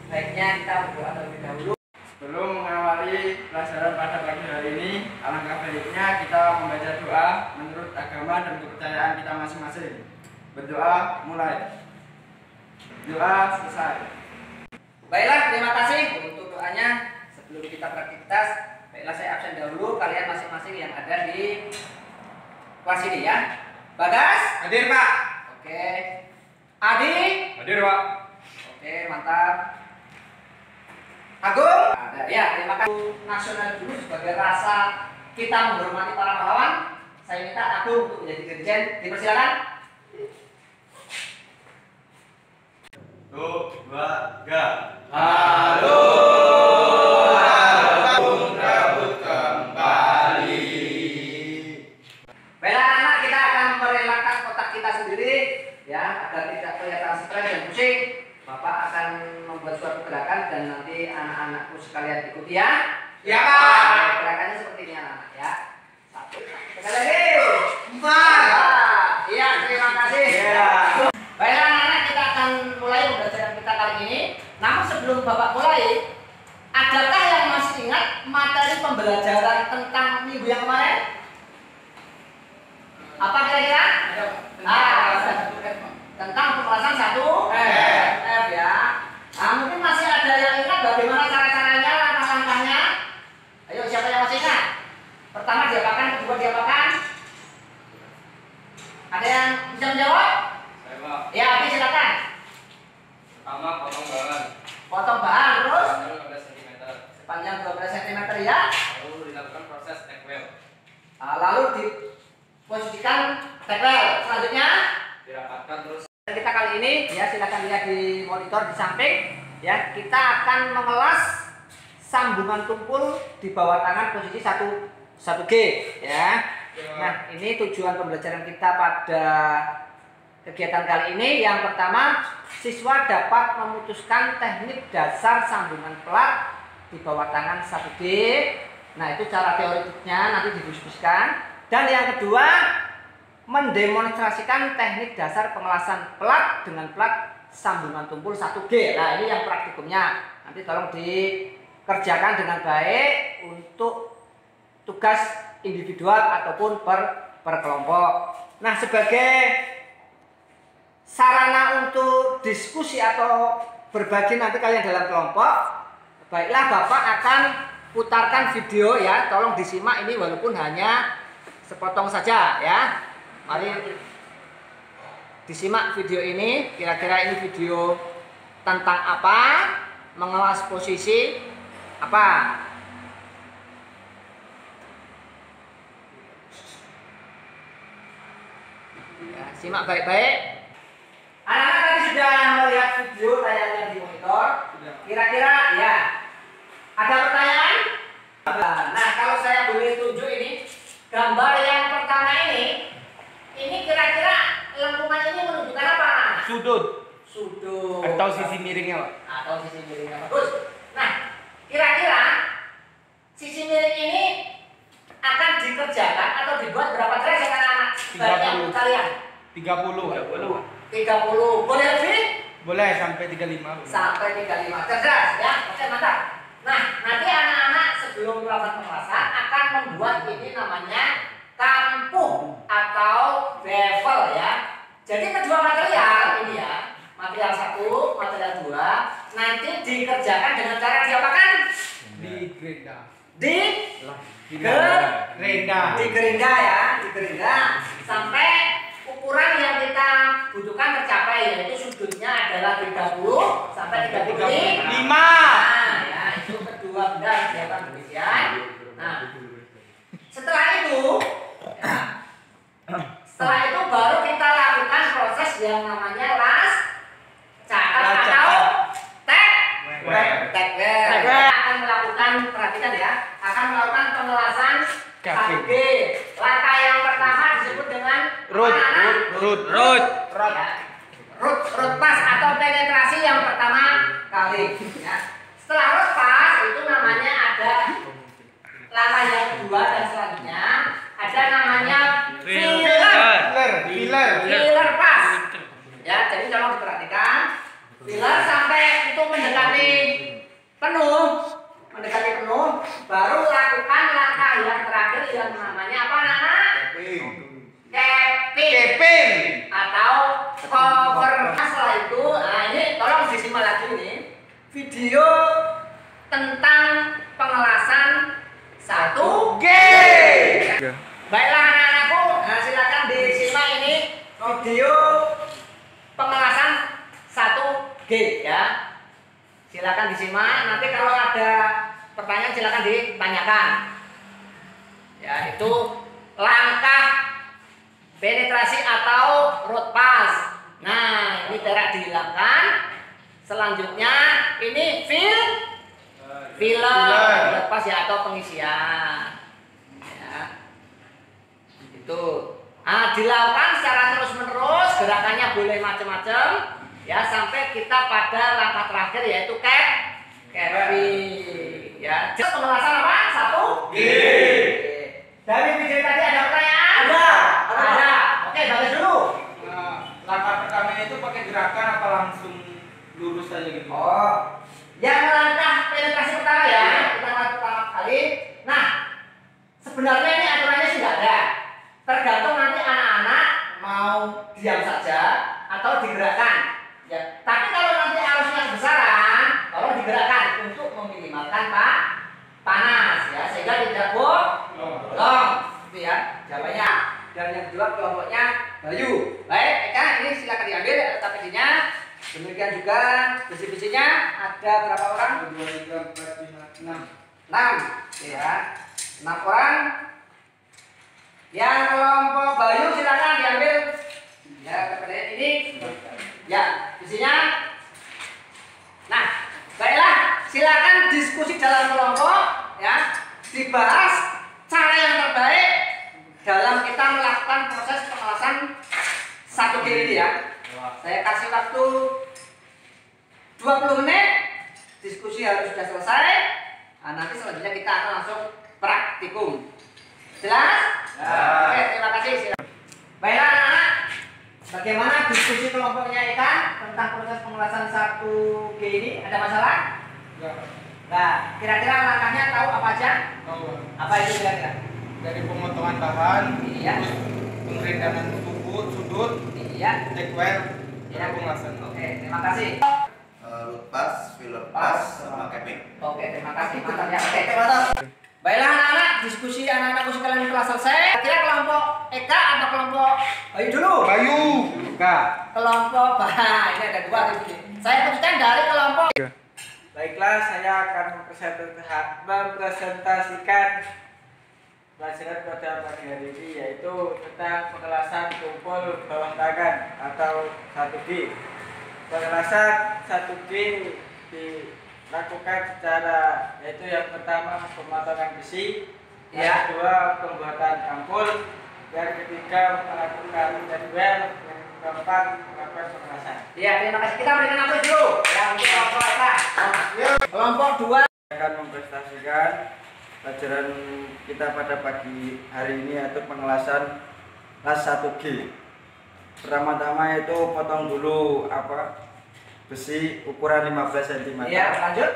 baiknya kita berdoa terlebih dahulu. Sebelum mengawali pelajaran pada pagi hari ini, alangkah baiknya kita membaca doa menurut agama dan kepercayaan kita masing-masing. Berdoa mulai. Doa selesai. Baiklah, terima kasih untuk doanya. Sebelum kita beraktivitas, baiklah saya absen dahulu. Kalian masing-masing yang ada di kelas ini ya. Bagas? Hadir, Pak. Oke. Adi? Hadir, Pak. Oke, mantap. Agung? Ada ya, terima kasih. Nasional dulu sebagai rasa kita menghormati para pahlawan. Saya minta Agung untuk menjadi dirjen. Dipersilakan. 1, 2, 3. Halo, Agung rambut kembali. Baiklah anak-anak, kita akan merelakan otak kita sendiri ya agar tidak kelihatan stres dan pusing. Bapak akan membuat suatu gerakan dan nanti anak-anakku sekalian ikuti ya. Ya, Pak. Gerakannya seperti ini anak-anak ya. 1, sekali lagi. 4. Iya, terima kasih. Baiklah anak-anak, kita akan mulai pembelajaran kita kali ini. Namun sebelum Bapak mulai, adakah yang masih ingat materi pembelajaran tentang minggu yang kemarin? Apa kira-kira? Tentang pemulasan 1F ya. Nah, mungkin masih ada yang ingat bagaimana cara-caranya, langkah-langkahnya? Ayo, siapa yang masih ingat? Pertama diapakan, kedua diapakan? Ada yang bisa menjawab? Saya, Pak. Ya, oke, silakan. Pertama, potong bahan. Potong bahan terus Sepanjang 12 cm. sepanjang 12 cm ya. Lalu dilakukan proses tackwell. Lalu diposisikan tepel. Selanjutnya Dirapatkan terus. kita kali ini ya, silakan lihat di monitor di samping ya, kita akan mengelas sambungan tumpul di bawah tangan posisi 1G ya. Nah, ini tujuan pembelajaran kita pada kegiatan kali ini. Yang pertama, siswa dapat memutuskan teknik dasar sambungan pelat di bawah tangan 1G. Nah, itu cara teoritiknya nanti didiskusikan. Dan yang kedua, mendemonstrasikan teknik dasar pengelasan pelat dengan pelat sambungan tumpul 1G. Nah, ini yang praktikumnya. Nanti tolong dikerjakan dengan baik untuk tugas individual ataupun per kelompok. Nah, sebagai sarana untuk diskusi atau berbagi nanti kalian dalam kelompok, baiklah Bapak akan putarkan video ya. Tolong disimak ini walaupun hanya sepotong saja ya. Mari disimak video ini. Kira-kira ini video tentang apa? Mengelas posisi apa? Ya, simak baik-baik. Anak-anak tadi sudah melihat video tayangan di monitor. Kira-kira ya ada pertanyaan? Nah, kalau saya boleh tunjuk ini gambar yang pertama ini kira-kira lengkungan ini menunjukkan apa? Sudut Sudut atau sisi miringnya, Pak. Atau sisi miringnya, bagus. Nah, kira-kira sisi miring ini akan dikerjakan atau dibuat berapa derajat anak-anak? 30. Kalian 30. 30. Boleh lebih? Boleh sampai 35. Sampai 35. Cerdas ya. Oke, mantap. Nah, nanti anak-anak sebelum melakukan pemulasan akan membuat ini namanya kampung atau bevel ya. Jadi kedua material ini ya, material 1, material 2 nanti dikerjakan dengan cara diapakan? Digerinda. Digerinda ya, digerinda sampai ukuran yang kita butuhkan tercapai, yaitu sudutnya adalah 30 sampai 35. Nah, ya, itu kedua benda kegiatan demikian. Nah, setelah itu baru kita lakukan proses yang namanya las catat atau tackwell. Akan melakukan, perhatikan ya, akan melakukan pengelasan 1G. Langkah yang pertama disebut dengan root pass atau penetrasi yang pertama kali ya. Setelah root pass itu namanya ada langkah yang kedua dan selanjutnya ada namanya filler pass ya. Jadi tolong diperhatikan, filler sampai itu mendekati video tentang pengelasan 1G. Baiklah anak-anakku, nah silakan disimak ini video pengelasan 1G ya. Silakan disimak. Nanti kalau ada pertanyaan silakan ditanyakan. Ya, itu langkah penetrasi atau road pass. Nah, ini terak dihilangkan. Selanjutnya ini filler road pass ya atau pengisian. Ya. Itu. Ah, dilakukan secara terus-menerus, gerakannya boleh macam-macam ya sampai kita pada langkah terakhir yaitu capping. Ya. Pengelasan apa? 1G. Dari video tadi ada pertanyaan? Ada. Oke, bagus dulu. Nah, langkah pertama itu pakai gerakan apa langsung lurus saja gitu? Oh, yang langkah penetrasi pertama ya, kita langkah pertama kali. Nah, sebenarnya ini aturannya sudah ada. Tergantung nanti anak-anak mau diam saja atau digerakkan. Ya, tapi kalau nanti arusnya kebesaran, tolong digerakkan untuk meminimalkan panas ya, sehingga tidak bolong. Itu ya jawabannya. Dan yang kedua kelompoknya Bayu. Baik, Eka ini silakan diambil tapisinya. Demikian juga besi-besinya ada berapa orang? 2, 3, 4, 5, 6. 6 ya. 6 orang. Yang kelompok Bayu silakan diambil. Ya, kepada ini. Ya, besinya. Nah, baiklah, silakan diskusi dalam kelompok ya. Dibahas cara yang terbaik dalam kita melakukan proses pengelasan 1G ini ya. Saya kasih waktu 20 menit. Diskusi harus sudah selesai. Nah, nanti selanjutnya kita akan langsung praktikum. Jelas? Ya. Oke, terima kasih. Silakan. Baiklah anak-anak, bagaimana diskusi kelompoknya Eka tentang proses pengelasan 1G ini? Ada masalah? Enggak. Nah, kira-kira langkahnya tahu apa aja? Tahu. Apa itu kira-kira? Dari pemotongan bahan, Iya. terus pengerindangan sudut, Iya. dekwel, Iya. pengelasan. Oke, terima kasih. Root pass, filler pass, sama capping. Oke, terima kasih. Mantap ya. Oke, mantap. Baiklah anak-anak, diskusi anak-anakku sekalian telah selesai. Kira kelompok Eka atau kelompok Bayu dulu? Bayu. Kelompok ini ada dua ini. Saya teruskan dari kelompok. Baiklah, saya akan mempresentasikan pelajaran pada pagi hari ini yaitu tentang pengelasan tumpul bawah tangan atau 1G. Pengelasan 1G dilakukan secara yaitu yang pertama pemotongan besi, Ya. yang kedua pembuatan ampul, yang ketiga melakukan jadwal, yang keempat melakukan pengelasan. Iya, terima kasih. Kita berikan aplaus dulu. Ya, untuk kelompok Eka. Kelompok 2. Akan mempresentasikan pelajaran kita pada pagi hari ini yaitu pengelasan kelas 1G. Pertama-tama itu potong dulu besi ukuran 15 cm. Iya, lanjut.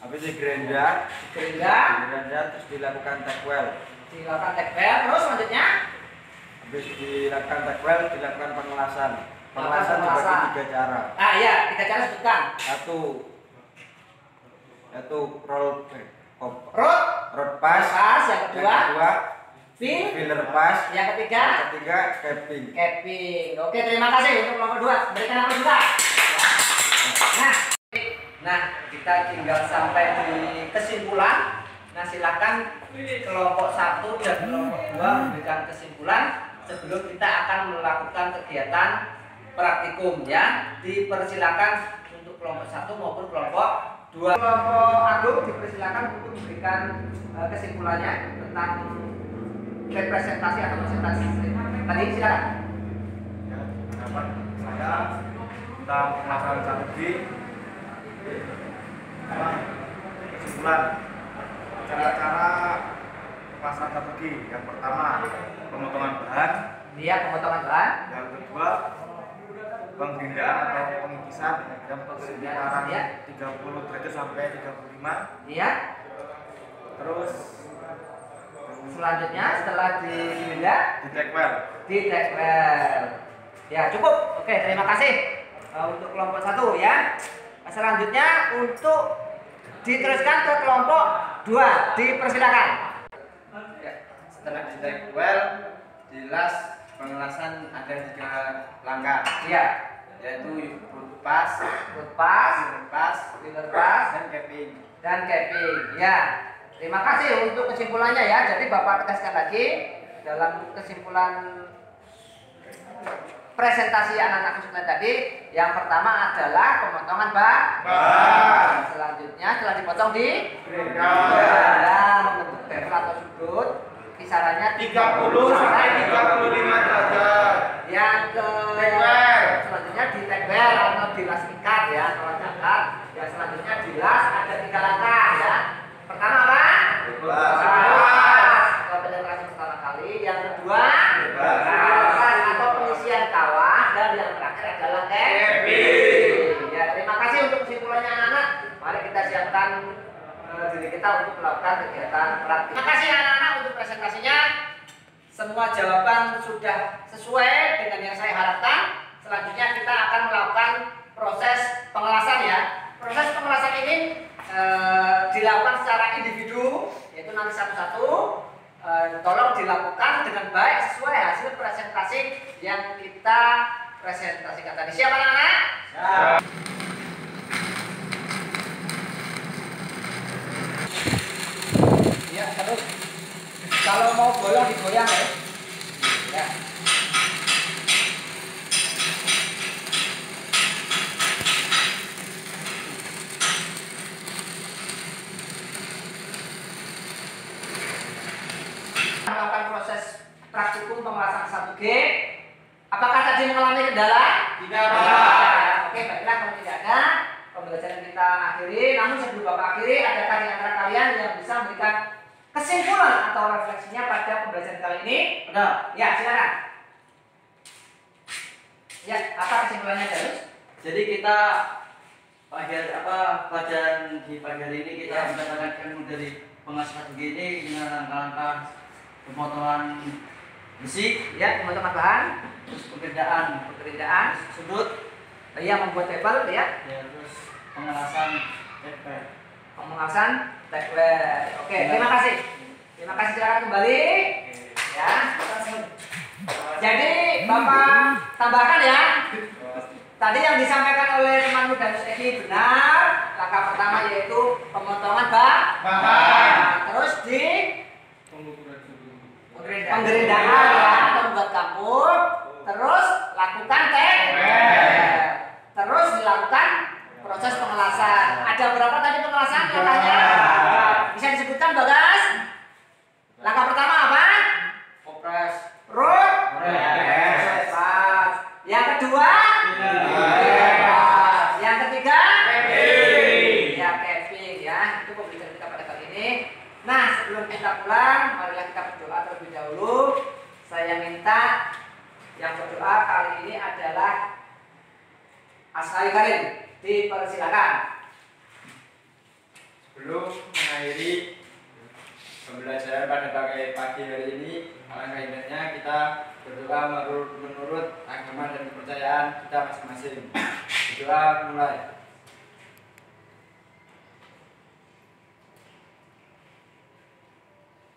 Habis digerinda, terus dilakukan takwel. Dilakukan takwel, terus selanjutnya Habis dilakukan takwel, dilakukan pengelasan. Pengelasan dibagi 3 cara. Ah iya, 3 cara sebutkan. Satu yaitu road Pass, pass, yang kedua yang kedua filler pass, yang ketiga yang ketiga capping. capping. Oke, terima kasih untuk kelompok 2. Berikan aplaus juga. Nah, kita tinggal sampai di kesimpulan. Nah, silakan kelompok 1 dan kelompok 2 memberikan kesimpulan sebelum kita akan melakukan kegiatan praktikum ya. Dipersilakan untuk kelompok 1 maupun kelompok 2. Kelompok Agung dipersilakan untuk memberikan kesimpulannya tentang representasi atau presentasi tadi. Silakan. Ya, pendapat saya tentang pengelasan 1G. Kesimpulan cara-cara pengelasan 1G. Yang pertama pemotongan bahan, Dia pemotongan bahan. yang kedua penggerindaan atau pengikisan yang sekitaran Ya. 30 derajat sampai 35. Iya. Terus Selanjutnya setelah digerinda, di takwel. Ya cukup. Oke, terima kasih untuk kelompok 1 ya. Selanjutnya untuk diteruskan ke kelompok 2, dipersilakan. Ya, setelah ditekwel, dilas pengelasan ada 3 langkah, Ya, yaitu root pass, lepas, filler pass, pass, dan capping. dan capping. Ya, terima kasih untuk kesimpulannya ya. Jadi Bapak tegaskan lagi dalam kesimpulan presentasi anak-anak konsumen tadi, yang pertama adalah pemotongan ban. Selanjutnya setelah dipotong di membentuk bevel atau sudut, kisarannya 30 sampai 35 derajat. Yang ke Tekwel. selanjutnya di tekwel atau dilas ikat ya, kalau catat. Yang selanjutnya dilas ada 3 langkah ya. Pertama apa? Atau penetrasi pertama kali. Yang kedua dilepas atau pengisian kawah, dan yang terakhir adalah capping. Ya, terima kasih untuk kesimpulannya anak-anak. Mari kita siapkan diri kita untuk melakukan kegiatan praktik. Terima kasih anak-anak untuk presentasinya. Semua jawaban sudah sesuai dengan yang saya harapkan. Selanjutnya kita akan melakukan proses pengelasan ya. Proses pengelasan ini dilakukan secara individu, yaitu nanti satu-satu. Tolong dilakukan dengan baik sesuai hasil presentasi yang kita presentasikan tadi. Siap anak-anak? Ya, terus kalau mau bolong digoyang ya. Ya. Melakukan proses praktikum pengelasan 1G. Apakah tadi mengalami kendala? Tidak ada. Oke, baiklah, kalau tidak ada, pembelajaran kita akhiri. Namun sebelum Bapak akhiri, adakah di antara kalian yang bisa memberikan kesimpulan atau refleksinya pada pembelajaran kali ini? Benar. Ya, silakan. Ya, apa kesimpulannya, Darus? Jadi kita pelajaran di pagi hari ini kita mendapatkan ilmu dari pengasuhan begini dengan langkah-langkah pemotongan besi, Ya, teman-teman bahan, terus pekerjaan sudut, yang membuat table, ya, terus pengelasan tekwel. pemengelasan tekwel. Oke, terima kasih. Terima kasih, silakan kembali. Ya. Jadi Bapak tambahkan ya. Tadi yang disampaikan oleh teman Darus Egi benar. Langkah pertama yaitu pemotongan bahan. Terus di penggerindangan ya, atau membuat kampur. Terus lakukan tekwel. Terus dilakukan proses pengelasan. Ada berapa tadi pengelasan langkahnya? Bisa disebutkan, Bagas? Langkah pertama apa? Kopres. Root. Pas. Yang kedua? Yang ketiga? Ya, capping ya. Itu pembelajaran kita pada kali ini. Nah, sebelum kita pulang, marilah kita berdoa terlebih dahulu. Saya minta yang berdoa kali ini adalah Asnawi Karim. Dipersilakan. Sebelum mengakhiri pembelajaran pada pagi hari ini, alangkah indahnya kita berdoa menurut agama dan kepercayaan kita masing-masing. Berdoa mulai.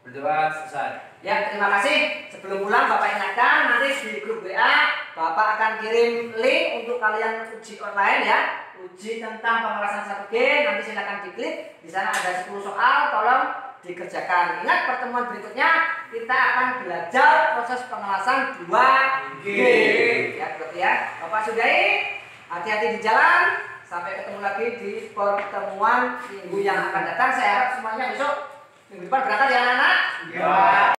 Berdoa selesai. Ya, terima kasih. Sebelum pulang Bapak ingatkan nanti di grup WA Bapak akan kirim link untuk kalian uji online ya. Uji tentang pengelasan 1G, nanti silakan diklik. Di sana ada 10 soal, tolong dikerjakan. Ingat, pertemuan berikutnya kita akan belajar proses pengelasan 2G. Ya, berarti ya. Bapak sudahi, hati-hati di jalan. Sampai ketemu lagi di pertemuan minggu yang akan datang. Saya harap semuanya besok minggu depan berangkat ya anak-anak.